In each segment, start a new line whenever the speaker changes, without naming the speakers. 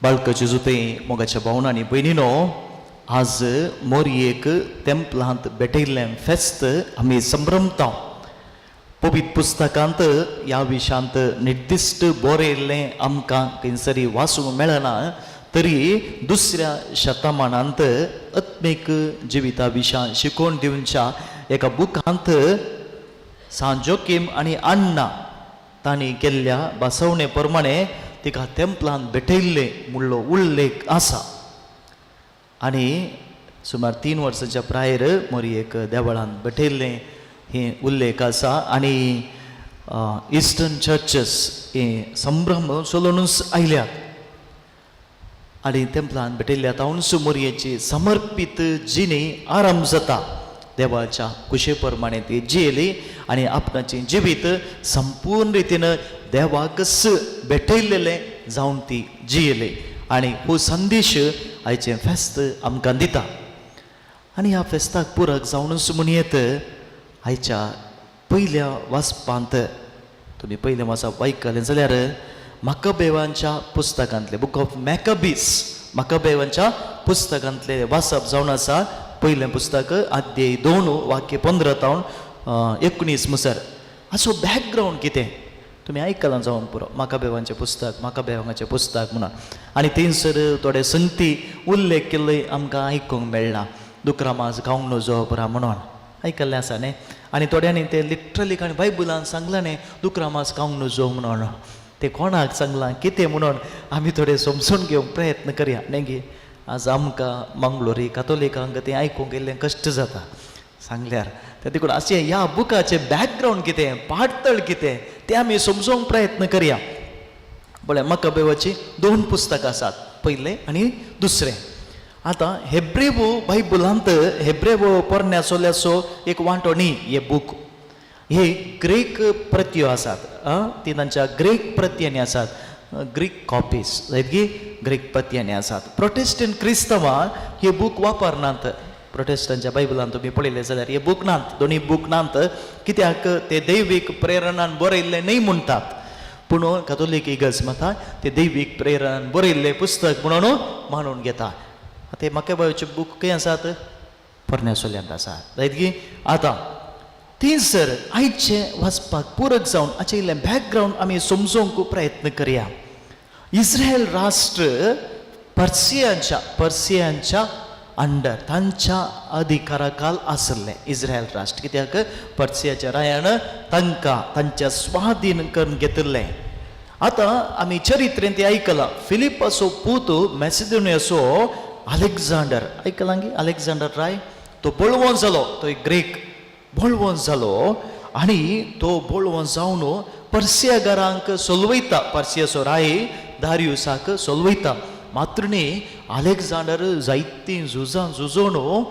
बाळकाचे जुते मोगाच्या भावना आणि बहिणीनो, आज मोरयेक तेंपलांत भेटयल्लें फेस्त आमी संभ्रमता. पवित्र पुस्तकांत ह्या विशयांत निर्दिश्ट बरयल्लें आमकां खंयसरी वाचूंक मेळना, तरी दुसऱ्या शतमानांत आत्मीक जिविता विशयां शिकोवन दिवच्या एका बुकांत सांत जोकीम आनी अन्ना तांणी केल्ल्या बसवणे प्रमाणे तिका तेंपलांत भेटयल्ले म्हणलो उल्लेख आसा. आनी सुमार 3 वर्सांच्या प्रायर मोरयेक देवळांत भेटयल्लें हे उल्लेख आसा. आनी इस्टर्न चर्चेस हे संभ्रम चलोवनूच आयल्यात. आनी तेंपलांत भेटयल्ल्या तावनूच मोरयेची समर्पीत जिणी आरंभ जाता. देवाच्या कुशे प्रमाणे ती जियेली आनी आपणाचें जिवीत संपूर्ण रितीन देवाकच भेटयल्लें जावन ती जियेली. आनी हो संदेश आयचें फेस्त आमकां दिता. आनी ह्या फेस्ताक पुरक जावनूच म्हणयेत आयच्या पयल्या वाचपांत तुमी पयलें वाचप आयकलें जाल्यार मकाबेवांच्या पुस्तकांतले बूक ऑफ मॅकाबीस मकाबेवांच्या पुस्तकांतले वाचप जावन आसा. पयलें पुस्तक अध्याय 2 वाक्य 15 तावन 19 मुसर. हाचो बॅकग्रावंड कितें तुमी आयकलां जावन पुरो. मकाबेवांचें पुस्तक म्हणून आनी थंयसर थोडे संगती उल्लेख केल्ले आमकां आयकूंक मेळना. दुकरामास गावंक नजो पुरा म्हणून आयकल्लें आसा न्ही. आनी थोड्यांनी तें लिटरली आनी बायबलान सांगलां न्ही दुकरामास गावंक नजो म्हणून. तें कोणाक सांगलां कितें म्हणून आमी थोडे समजून घेवंक प्रयत्न करया न्ही गे. आज आमकां मंगळुरी कातोलिकांक तें आयकूंक गेल्लें कश्ट जाता सांगल्यार. त्या देखून अशें ह्या बुकाचें बॅकग्रावंड कितें पाडतळ कितें तें आमी समजोवंक प्रयत्न करया. म्हळ्यार मकाबेवाची 2 पुस्तकां आसात, पयलें आनी दुसरें. आतां हेब्रेव बायबलांत हेब्रेव पोरण्याचो एक वांटो न्ही हे बूक. हे ग्रीक प्रत्यो आसात. ती तांच्या ग्रीक प्रत्यांनी आसात. ग्रीक कॉपीज की ग्रीक पत्यांनी आसात. प्रोटेस्टंट क्रिस्तवां हे बूक वापरनात. प्रोटेस्टंटच्या बायबलांत तुमी पळयलें जाल्यार हे बूक नात, दोनी बूक नात. कित्याक ते दैवीक प्रेरणान बरयल्लें न्ही म्हणटात. पूण कातोलीक इगर्ज मतां ते दैवीक प्रेरणान बरयल्लें पुस्तक म्हणून मानून घेता. ते मकाबेवाचे बूक खंय आसात? पोरण्यासोल्यांत आसात. की आतां थंयसर आयचें वाचपाक पूरक जावन हाचें इल्लें बॅकग्रावंड आमी समजोवंक प्रयत्न करया. इस्रायल राष्ट्र पर्सियांच्या अंडर तांच्या अधिकाराखाल आसलें इस्रायल राष्ट्र. कित्याक पर्सियाच्या रायान तांकां तांच्या स्वाधीन करून घेतिल्लें. आतां आमी चरित्रेंत तें आयकलां. फिलिपाचो पूत मॅसिडोनियाचो अलेक्झांडर आयकलां गी अलेक्झांडर राय. तो बळवो जालो. तो एक ग्रीक बळवो जालो आनी तो बळवो जावन पर्सियागारांक सोलवयता. पर्सियाचो राय दारियुसाक सोलवयता. मात्र न्ही अलेक्झांडर जायतीं झुजोवन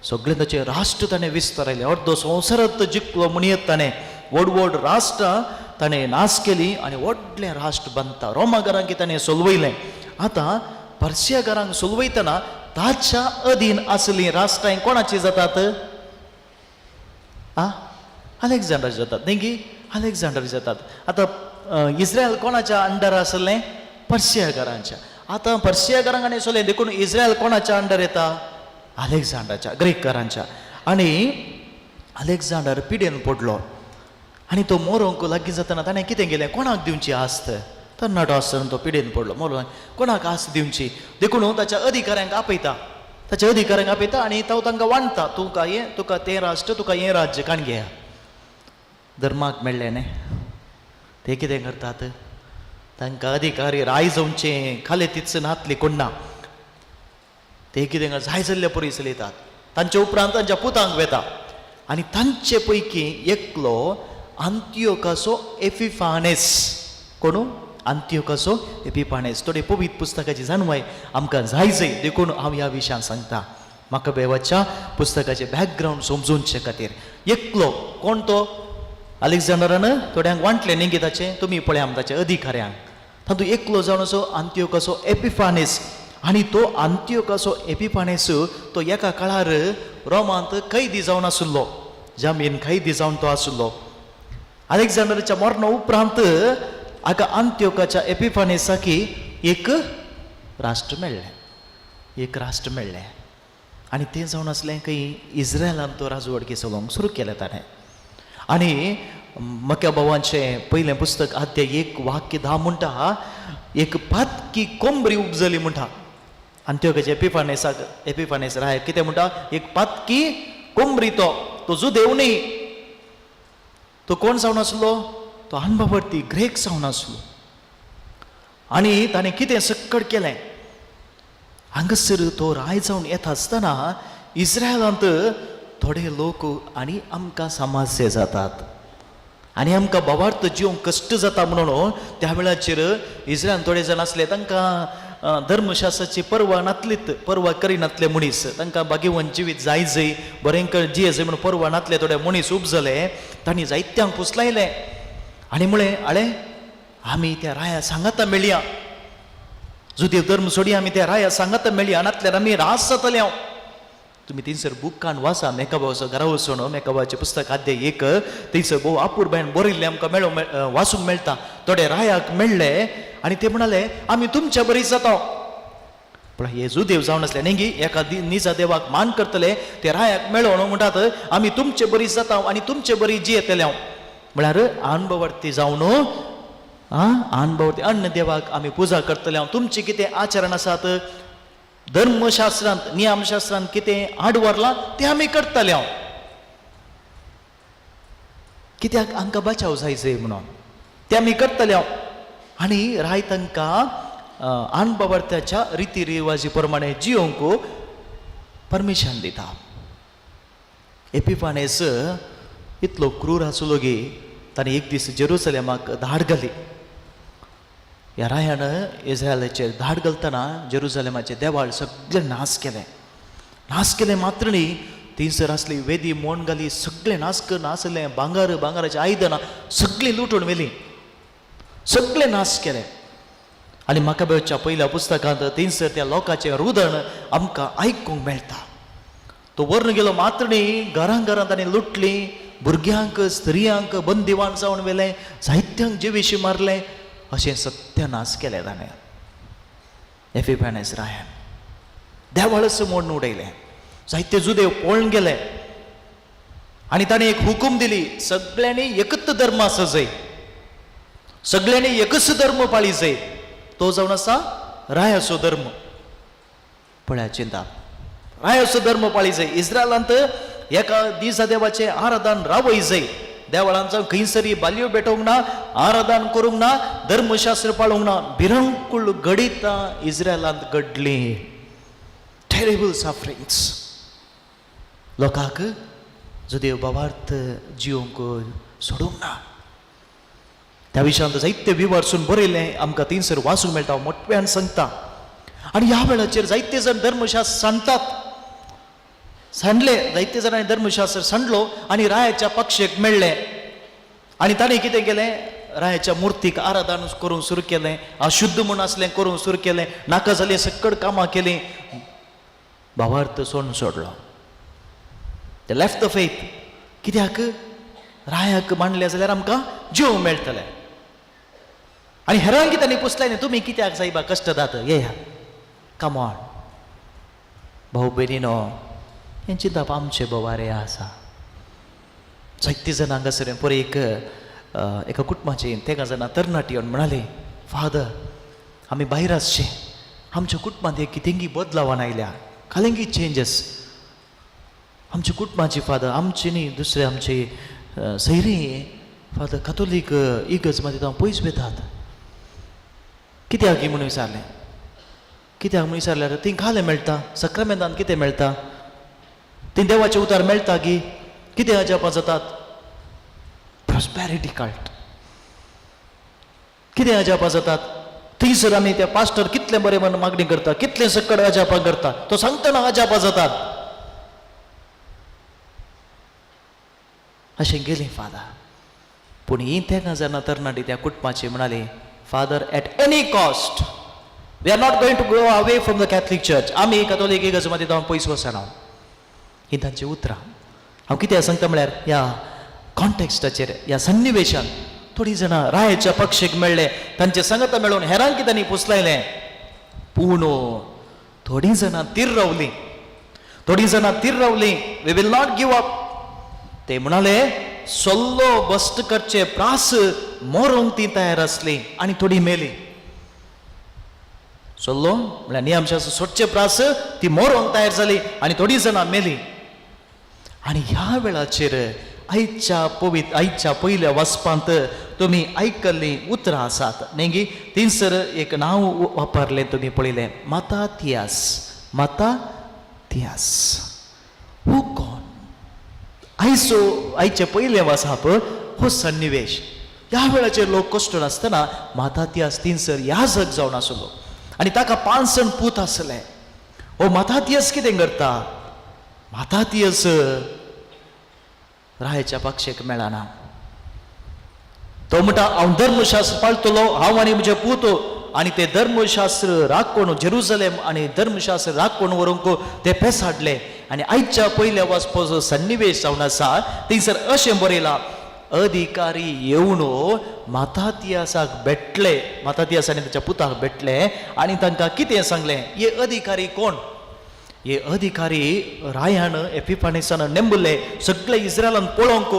सगळें ताचें राष्ट्र ताणें विस्तारयलें. अर्दो संवसारांत जिखलो म्हणयत ताणें. व्हड राष्ट्रां ताणें नाश केली आनी व्हडलें राष्ट्र बांदता. रोमागारांक ताणें सोलवयलें. आतां पर्सियागारांक सोलवयतना ताच्या अधीन आसलीं राष्ट्रां कोणाची जातात? अलेक्झांडर जातात न्ही गी. अलेक्झांडर जातात. आतां इस्रायल कोणाच्या अंडर आसलें? पर्सियागारांच्या. आतां पर्सियागारांक आनी सोलें देखून इस्रायल कोणाच्या अंडर येता? अलेक्झांडराच्या, ग्रीकारांच्या. आनी अलेक्झांडर पिडेन पडलो आनी तो मोरोंक लागीं जातना ताणें कितें केलें? कोणाक दिवची आस्त? तरणाटो आसतना तो पिडेन पडलो. मोरो कोणाक आस्त दिवची देखून ताच्या अधिकाऱ्यांक आपयता आनी तो तांकां वांडटा. तुका तें राष्ट्र, तुका हें राज्य काण घेया. धर्माक मेळ्ळें न्ही. ते कितें करतात? तांकां अधिकारी राय जावचें खाले तिचन हातली कोण ना. ते कितें करतात? जाय जाल्ले परी चलयतात. तांच्या उपरांत तांच्या पुतांक वेता. आनी तांचे पैकी एकलो अंतियोकाचो एपिफानेस. कोण? अंतियोकाचो एपिफानेस. थोडे पवित्र पुस्तकाची जाणवाय आमकां जाय देखून हांव ह्या विशयान सांगता. मकाबेवाच्या पुस्तकाचे बॅकग्रावंड समजूनचे खातीर. एकलो कोण तो? अलेक्झांडरान थोड्यांक वांटलें न्ही गे ताचें. तुमी पळय आमच्या अधिकाऱ्यांक. तातूंत एकलो जावन असो अंतियोकाचो एपिफानेस. आनी तो अंतियोकाचो एपिफानेस तो एका काळार रोमांत कैदी जावन आशिल्लो. जामीन कैदी जावन तो आशिल्लो. अलेक्झांडराच्या मरणा उपरांत हाका अंत्योकाच्या एपिफानेसाकी एक राष्ट्र मेळ्ळें, एक राष्ट्र मेळ्ळें. आनी तें जावन आसलें खंय इज्रायलान तो राजवट चलोवंक सुरू केलें ताणें. आनी मक्या भावांचें पयलें पुस्तक अध्याय 1:10 म्हणटा, एक पातकी कोंबरी उपजली म्हणटा. अंत्योखाच्या एपिफानेस राय कितें म्हणटा, एक पातकी कोंबरी तो जुदेव न्ही, तो कोण जावन आसलो, तो अनभवर्ती ग्रेक जावन आसलो. आनी ताणें कितें सक्कड केलें, हांगासर तो राय जावन येता आसतना इज्रायलांत थोडे लोक आनी आमकां समस्या जातात आनी आमकां भावार्थ जिवंक कश्ट जाता म्हणून त्या वेळाचेर इज्रायलांत थोडे जाण आसले, तांकां धर्मशास्त्राची पर्वा नातलीत, पर्वा करिनातले मनीस, तांकां बागेवन जिवीत जाय जंय बरेंकर जियेजय म्हणून पर्वा नातले थोडे मनीस उपजले. तांणी जायत्यांक पुसलायले आनी म्हळें, आळे आमी त्या राया सांगाता मेळया, जुदेव धर्म सोडी आमी त्या राया सांगाता मेळया, नातल्यार आमी रास जातले. हांव तुम्ही थंयसर बुकान वाचा, मेकाबाचो घरा वचून मेकाबाचें पुस्तक अध्याय 1 थंयसर भोव आपुरबायन बरयल्लें आमकां वाचूंक मेळटा. थोडे रायाक मेळ्ळे आनी ते म्हणाले, आमी तुमच्या बरी जाता. पूण हे जुदेव जावन आसले न्ही, एका निजा देवाक मान करतले, ते रायाक मेळोन म्हणटात, आमी तुमचे बरी जाता आनी तुमचे बरी जियेतले. हांव म्हळ्यार अनभवर्ती जावन अनभवर्ती अन्न देवाक आमी पुजा करतले. हांव तुमचें कितें आचरण आसात, धर्मशास्त्रांत नियमशास्त्रांत कितें आड व्हरलां तें आमी करतले. हांव कित्याक आमकां बचाव जाय म्हणून तें आमी करतले. हांव आनी राय तांकां अनभवर्त्याच्या रिती रिवाजी प्रमाणे जियोंक परमिशन दिता. एपिफानेस इतलो क्रूर आसलो गे, ताणें एक दीस जेरुसलेमाक धाड घाली. ह्या रायान इज्रायलाचेर धाड घालतना जेरुसलेमाचे देवाळ सगळें नाश केलें मात्र न्ही, थंयसर आसली वेदी मोण घाली सगळें नासलें, भांगाराचीं आयदनां सगळीं लुटून व्हेलीं, सगळें नाश केलें. आनी मकाबाच्या पयल्या पुस्तकांत थंयसर त्या लोकांचें रुदण आमकां आयकूंक मेळटा. तो व्हरून गेलो मात्र न्ही, घरां ताणें लुटलीं, भुरग्यांक स्त्रियांक बंदिवान जावन व्हेलें, जायत्यांक जिवेशी मारलें, अशें सत्यानाश केलें ताणें. एपिफानेस रायान देवाळच मोडून उडयलें, जायते जुदेव पळून गेले आनी ताणें एक हुकूम दिली, सगळ्यांनी एकच धर्म आसा जंय, सगळ्यांनी एकच धर्म पाळी जंय, तो जावन आसा रायाचो धर्म. पळया चिंता, रायाचो धर्म पाळी जंय. इज्रायलांत एका दिसा देवाचें आराधन रावय जंय, देवळांत जावन खंयसरी बालयो भेटोवंक ना, आराधन करूंक ना, धर्मशास्त्र पाळूंक ना. भिरंकूळ गडितां इज्रायलांत घडलीं, टेरिबल सफरिंग्स. लोकांक जुदेव भावार्थ जियोंक सोडूंक ना. त्या विशयांत जायते विवरसून बरयलें आमकां थंयसर वाचूंक मेळटा, मोठ्यान सांगता. आनी ह्या वेळाचेर जायते जण धर्मशास्त्र सांडटात, सांडले, जायते जाणांनी धर्मशास्त्र सांडलो आनी रायाच्या पक्षेक मेळ्ळे. आनी ताणें कितें केलें, रायाच्या मुर्तीक आराधन करूंक सुरू केलें, अशुद्ध म्हूण आसलें करूंक सुरू केलें, नाका जालीं सकड कामां केलीं, भावार्थ सोडलो. ते लेफ्ट द फेथ. कित्याक रायाक मांडलें जाल्यार आमकां जीव मेळटलें. आनी हेरांक तांणी पुसलें न्ही, तुमी कित्याक सायबा कश्ट जाता, येया कम ऑन. भाऊ भयणीनो, हें चिंतप आमचें बोवारें आसा. जायते जाण हांगासर पळय, एका कुटुंबाची तेगा जाणां तरणाटी येवन म्हणाली, फादर आमी भायर आसचे, आमच्या कुटुंबांत एक कितेंगी बदलावन आयल्या, कालिंगी चेंजीस आमच्या कुटुंबाची. फादर आमची न्ही, दुसरे आमचे सैरी फादर कॅथोलीक इगर्ज मध्ये हांव पयस वेतात. कित्याक म्हणून विचारलें, कित्याक म्हणून विचारल्यार थंय खालें मेळटा, सक्रामेंतान कितें मेळटा, थंय देवाचें उतार मेळटा की कितें अजापां जातात, प्रॉस्पेरिटी कल्ट, कितें अजापां जातात. थंयसर आमी त्या पास्टर कितलें बरें म्हणून मागणी करता, कितलें सकड अजापां करता, तो सांगतना अजापां जातात. अशें गेलीं फादर. पूण ही तेका जाणा तरणाटी त्या कुटुंबाची म्हणाली, father at any cost we are not going to go away from the Catholic church. आमी कॅथोलीक इगर्ज मध्ये जावन पयस वचना. ही तांची उतरां. हांव कितें सांगता म्हळ्यार, ह्या कॉन्टेक्स्टाचेर, ह्या सन्निवेशान थोडीं जाणां रायाच्या पक्षेक मेळ्ळे, तांचे संगत मेळून हेरांक तांणी पुसलायलें. पूण थोडी जाणां तीर रावली, थोडी जाणां तीर रावली. We will not give up. ते म्हणाले सल्लो बस्ट करचे प्रास मोरूंक ती तयार असली आनी थोडी मेली. सल्लो म्हळ्यार नियमशास्त्र सोडचे प्रास ती मोरूंक तयार जाली आनी थोडी जाणां मेली. आनी ह्या वेळाचेर आयच्या पयल्या वचपांत तुमी आयकल्ली उतरां आसात न्ही गी. थिंगसर एक नांव वापरलें तुमी पळयलें, माताथियास. माताथियास हू गॉड. आयचे पयले वसाप हो सन्निवेश. ह्या वेळाचेर लोक कश्ट नासतना माताथियास थिंगसर याजक जावन आसलो आनी ताका 5 जाण पूत आसले. हो माताथियास कितें करता? माताथियास रायाच्या पक्षेक मेळना. तो म्हणटा हांव धर्मशास्त्र पाळटलो, हांव आनी म्हजे पूत, आनी ते धर्मशास्त्र राखून जेरुसलेम आनी धर्मशास्त्र राखून व्हरूंक ते पेसाडले. आनी आयच्या पयल्या वचपाचो सन्निवेश जावन आसा. थंयसर अशें बरयलां, अधिकारी येवन माताथियासाक भेटले, माताथियास आनी ताच्या पुताक भेटले आनी तांकां कितें सांगलें. हे अधिकारी कोण? हे अधिकारी रायान एपिफानिसान नेमले सगळे इस्रायलान पळोवंक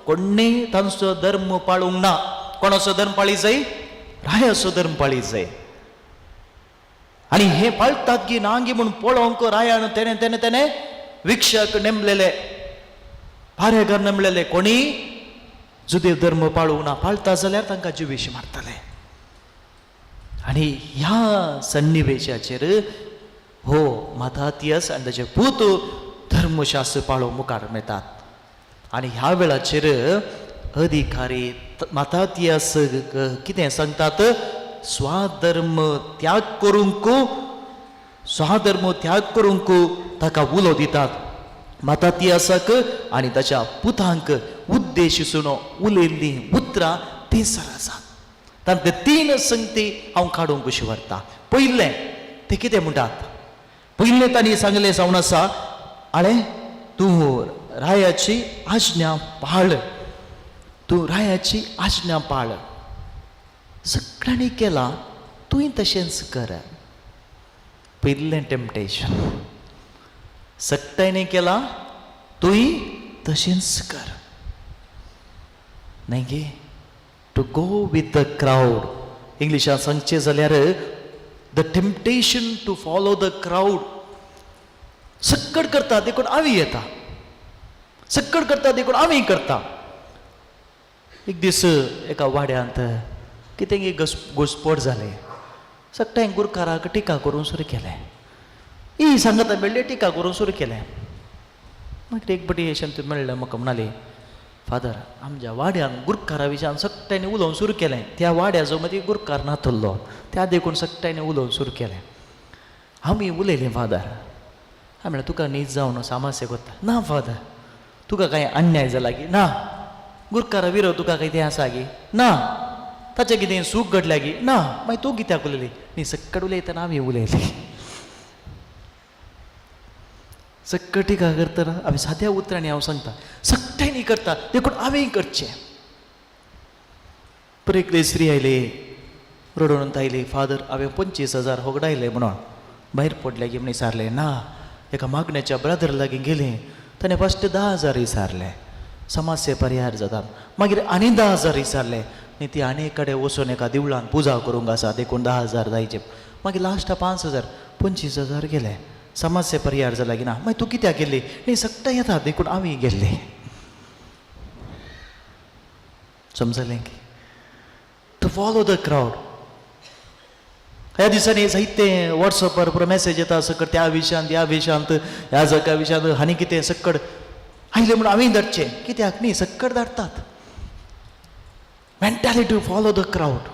कोणीय तांचो धर्म पाळूंक ना. कोणाचो धर्म पाळी जाय? रायाचो धर्म पाळी जाय. आनी हे पाळटात की ना गी म्हूण पळोवंक रायान तेणे विक्षक नेमलेले, पारेकार नेमलेले. कोणी जुदेव धर्म पाळूंक ना, पाळटा जाल्यार तांकां जिवीश मारतले. आनी ह्या सन्निवेशाचेर हो माताथियास आनी ताचे पूत धर्मशास्त्र पाळोवंक मुखार मेळटात. आनी ह्या वेळाचेर अधिकारी माताथियास कितें सांगतात? स्वाधर्म त्याग करूंक ताका उलो दितात. माताथियासाक आनी ताच्या पुतांक उद्देशून उलयल्ली उतरां थंयसर आसात. तांतले 3 संगती हांव काडूंक कशी व्हरता. पयलें ते कितें म्हणटात? पयलें तांणी सांगलें जावन आसा, आळे तूं रायाची आज्ञा पाळ, तूं रायाची आज्ञा पाळ. सगळ्यांनी केलां, तुवें तशेंच कर. पयलें टेम्पटेशन. सगळ्यांनी केलां, तुवें तशेंच कर. न्ही गे. To go with the crowd. इंग्लिशान सांगचें जाल्यार the temptation to follow the crowd. सक्कड करता देखून आमी येता, सक्कड करता देखून आमी करता. एक दीस एका वाड्यांत कितें घुसपट जालें. सगळ्यांक गुरकाराक टिका करून सुरू केलें. ही सांगता मेळ्ळी टिका करून सुरू केलें. मागीर एक बटी येशंत मेळ्ळें म्हाका म्हणली, फादर आमच्या वाड्यान गुरकारा विशयान सगळ्यांनी उलोवंक सुरू केलें. त्या वाड्याचो मदीं गुरकार नातल्लो, त्या देखून सगळ्यांनी उलोवंक सुरू केलें. आमी उलयलें फादर. हांवें म्हणलें तुका न्हीद जावन सामास्य करता. ना फादर, तुका कांय अन्याय जाला गी? ना. गुरकारा विरो तुका कांय तें आसा गी? ना. ताचें कितें सूख घडल्या गी? ना. मागीर तूं कित्याक उलयली? न्ही सक्कड उलयतना आमी उलयली. सक्कड टिका करतना आमी साद्या उतरांनी हांव सांगता, सगळ्यांनी करता देखून आमी करचें. परत एक स्त्री आयली, रडून आयली, फादर हांवें 25,000 होगडायले म्हणून भायर पडले गी म्हण विचारलें. ना. एका मागण्याच्या ब्रदर लागीं गेलीं, ताणें फस्ट 10,000 विचारले, समस्या परिहार जाता. मागीर आनी 10,000 विचारले, न्ही ती आनी एक कडेन वचून एका देवळान पुजा करूंक आसा देखून 10,000 जायचे. मागीर लास्टा 5,000, 25,000 गेले. समस्या परिहार जाला की ना. मागीर तूं कित्याक गेल्ली? न्ही सगळें येता देखून आमी गेल्ली. समजलें की? To follow the crowd. ह्या दिसांनी जायते वॉट्सअपार मॅसेज येता सकट त्या विशयांत ह्या जगा विशयांत आनी कितें सक्कड आयलें म्हणून आमी धाडचें. कित्याक न्ही सक्कड धाडटात. Mentality to follow the crowd.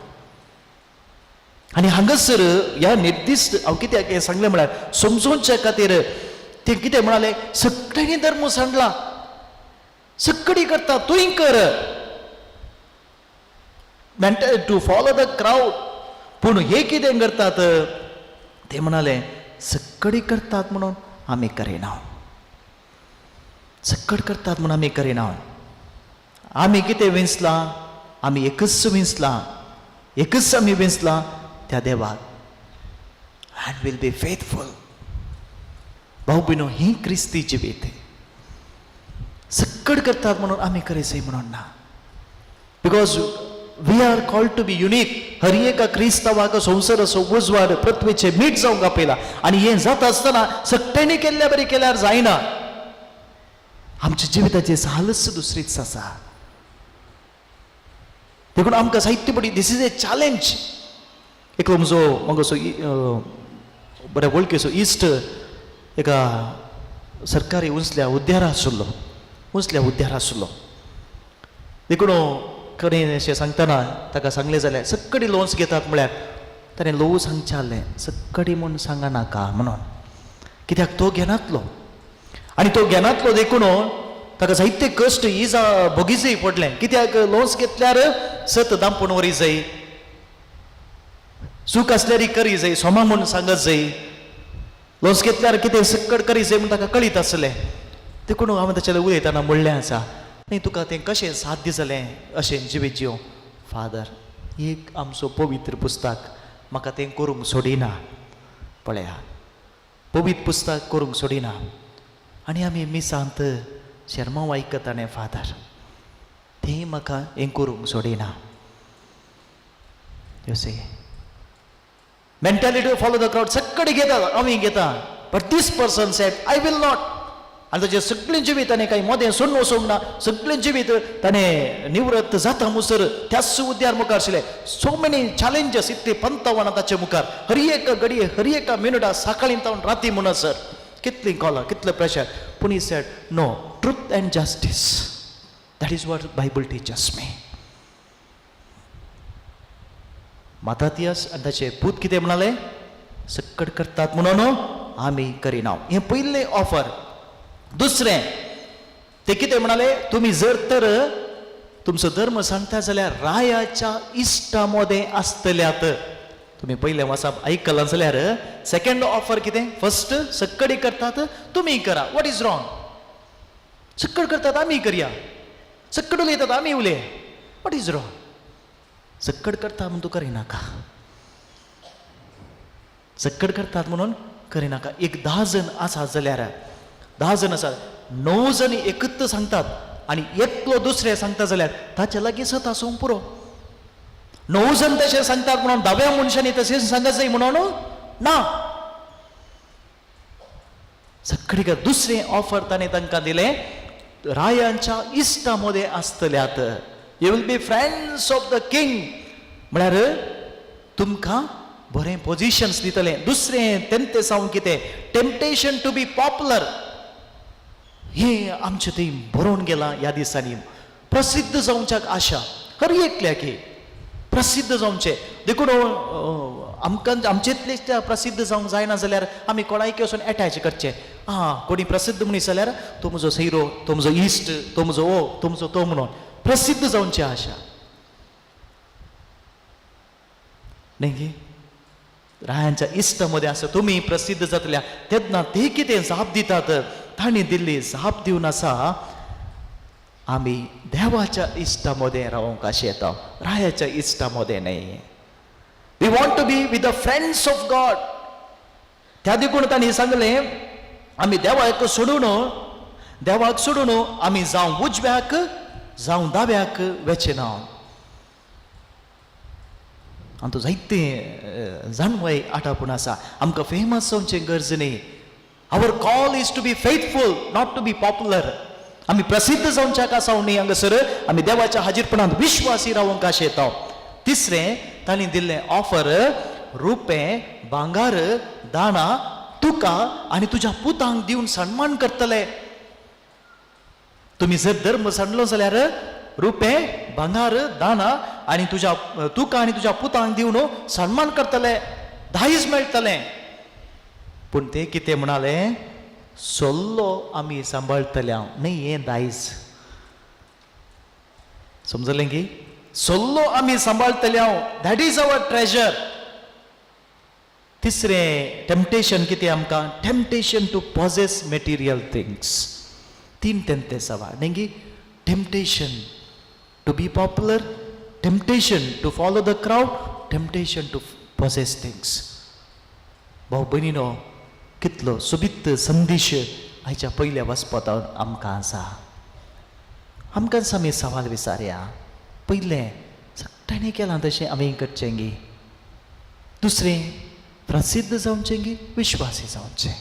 आनी हांगासर ह्या निर्दिश्ट हांव कित्याक हें सांगलें म्हळ्यार समजोवच्या खातीर ते कितें म्हणालें, सगळ्यांनी धर्म सांडला, सगळीं करता तुवें कर. Mentality to follow the crowd. पूण हे कितें करतात ते म्हणाले, सगळीं करतात म्हणून आमी करिना. सगळीं करतात म्हणून आमी करिना. आमी कितें विंचलां? आमी एकच विंचलां, एकच आमी विंचलां त्या देवाक. and will be faithful. भाऊ बहिणो, ही ख्रिस्ती जिवीत आहे. सक्कड करतात म्हणून आम्ही करायचंय म्हणून ना. Because we are called to be unique. हर एका क्रिस्तावाक संवसार असो उजवाड पृथ्वीचे मीठ जावंक आपयला. आनी हें जाता आसतना सक्तेनी केल्ल्या बरी केल्यार जायना. आमच्या जिविताची हालत दुसरीच आसा. देखून आमकां साहित्य बडी दीस इज ए चॅलेंज. एकलो म्हजो बऱ्या वळखीचो इश्ट एका सरकारी उंचल्या हुद्द्यार आशिल्लो. देखून कडेन अशें सांगतना ताका सांगलें जाल्यार सक्कडी लोन्स घेतात म्हळ्यार ताणें लोव सांगचें आहलें, सक्कडी म्हूण सांगा नाका म्हणून. कित्याक तो घेनातलो. आनी तो घेनातलो देखून ताका जायते कश्ट इजा भोगीचेय पडलें. कित्याक लोन्स घेतल्यार सत दामपूण वरी जाय, सूख आसल्यार करी जाय, सोमा म्हूण सांगत जाय. लोन्स घेतल्यार कितें सक्कड करी जाय म्हूण ताका कळीत आसलें. देखून हांवें ताचे उलयतना म्हणलें आसा, न्ही तुका तें कशें साध्य जालें अशें जिवीत जियो. फादर, एक आमचो पवित्र पुस्तक म्हाका तें करूंक सोडिना. पळया, पवित्र पुस्तक करूंक सोडिना. आनी आमी मिसांत शर्मा आयकतालें फादर, तें म्हाका हें करूंक सोडिना. You see, mentality follow the crowd. सक्कडी घेता, आमी घेता, but this person said I will not. आनी ताचें सगळें जिवीत ताणें काही मोदें सोडून वचोंक ना. सगळें जिवीत ताणें निवृत्त जाता मुसर त्याच उद्यार मुखार आशिल्लें. सो मेनी चॅलेंजीस इतले 55 ताचे मुखार. हर एक घडये, हर एका मिनटां, सकाळीं तावन राती म्हणसर कितलीं कॉलां, कितलें प्रेशर. पूण he said no, truth and justice, that is what Bible teaches me. Mattathias आनी ताचे पूत कितें म्हणाले, सक्कड करतात म्हणून आमी करिना. हें पयलें ऑफर. दुसरें ते कितें म्हणाले, तुमी जर तर तुमचो धर्म सांगता जाल्यार रायाच्या इश्टा मोदें आसतल्यात. तुमी पयलें वाचप आयकलां जाल्यार सेकंड ऑफर कितें, फर्स्ट सक्कडी करतात तुमी करा. What is wrong? सक्कड करतात आमी करया, सक्कड उलयतात आमी उलय. What is wrong? सक्कड करता म्हणून तूं करिनाका. सक्कड करतात म्हणून करिनाका. एक 10 जण आसा जाल्यार 10 जण आसात, 9 जण एकत्र सांगतात आनी एकलो दुसरें सांगता जाल्यार ताचे लागीं सत आसूंक पुरो. 9 जण तशें सांगतात म्हणून 10व्या मनशांनी तशें सांगत जाय म्हणून ना. सक्कडी कर. दुसरें ऑफर ताणें तांकां दिलें, रायांच्या इश्टा मोदें आसतल्यात. You will be friends of the king. म्हळ्यार तुमकां बरें पोजिशन्स दितलें. दुसरें तेंते सावन कितें, टेम्पटेशन टू बी पॉप्युलर. हें आमचें थंय बरोवन गेलां ह्या दिसांनी. प्रसिद्ध जावच्याक आशा हर एकल्याक प्रसिद्ध जावचें. देखून आमकां आमचेतले प्रसिद्ध जावंक जायना जाल्यार आमी कोणायक वचून एटॅच करचें. कोणी प्रसिद्ध मनीस जाल्यार तो म्हजो सैरो, तो म्हजो इश्ट, तो म्हजो तो म्हजो तो म्हणून प्रसिद्ध जावची आशा न्ही. रायांच्या इश्टा मदें आसा तुमी प्रसिद्ध जातल्या तेन्ना ते कितें जाप दितात, तांणी दिल्ली जाप दिवन आसा, आमी देवाच्या इश्टा मदें रावंक अशें येता, रायाच्या इश्टा मदें न्ही. We want to be with the friends of God. त्या देखून तांणी सांगलें, आमी देवाक सोडून आमी जावं उजव्याक जावं दाव्याक वेचना. आनी तो जायते जाणवय आटापूण आसा. आमकां फेमस जावचें गरज न्ही. Our call is to be faithful, not to be popular. आमी प्रसिद्ध जावच्याक आसा न्ही, हांगासर आमी देवाच्या हाजीरपणांत विश्वासी रावंक अशें येता. तिसरें तांणी दिल्लें ऑफर, रुपें भांगार दाणा तुका आनी तुज्या पुतांक दिवन सन्मान करतले. तुमी जर धर्म सांडलो जाल्यार रुपें भांगार दाणा आनी तुका आनी तुज्या पुतांक दिवन सन्मान करतले, दायज मेळटलें. पूण ते कितें म्हणालें, सल्लो आमी सांबाळटल्या न्ही, हें दायज. समजलें की सल्लो आमी सांबाळटल्या, दॅट इज अवर ट्रेजर. तिसरें टेम्पटेशन कितें आमकां, temptation to possess material things. 3 तेंते सवा न्ही. Temptation to be popular, temptation to follow the crowd, temptation to possess things. भाऊ भयणीनो, कितलो सोबीत संदेश आयच्या पयल्या वस्पतान आमकां आसा. आमकां आमी सवाल विचारया. पयलें सगळ्यांनी केलां तशें आमी करचें गी. दुसरें प्रसिद्ध जावचें गी, विश्वासी जावचें.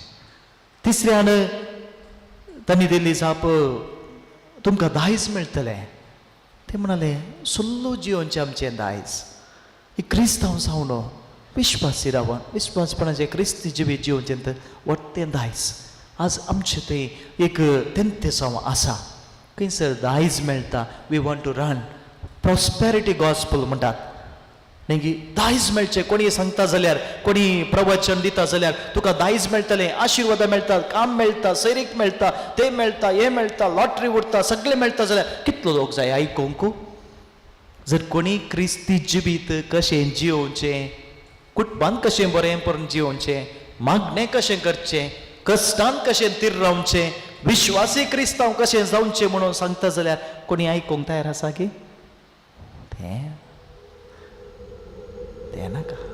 तिसऱ्यान तांणी दिल्ली जाप तुमकां दायज मेळटलें. ते म्हणाले सुल्लो जिवनचें आमचें दायज. क्रिस्तांव जावन विश्वासी रावन विश्वासपणाचें क्रिस्ती जिवीत जिवचें वट्टें दायज. आज आमचें थंय एक तेंते जावं आसा. खंयसर दायज मेळटा. We want to run prosperity gospel म्हणटात. न्ही दायज मेळचें. कोणी सांगता जाल्यार, कोणी प्रवचन दिता जाल्यार तुका दायज मेळटलें, आशिर्वाद मेळटा, काम मेळटा, सैरीक मेळटा, तें मेळटा, हें मेळटा, लॉटरी उरता, सगळें मेळटा जाल्यार कितलो लोक जाय आयकूंक. जर कोणी क्रिस्ती जिवीत कशें जिवोवचें, कुटुंबान कशें बरें परून जिवोवचें, मागणें कशें करचें, कश्टान कशें तीर रावचें, विश्वासी क्रिस्तांव कशें जावचें म्हणून सांगता जाल्यार कोणी आयकूंक तयार आसा की? तें नाका.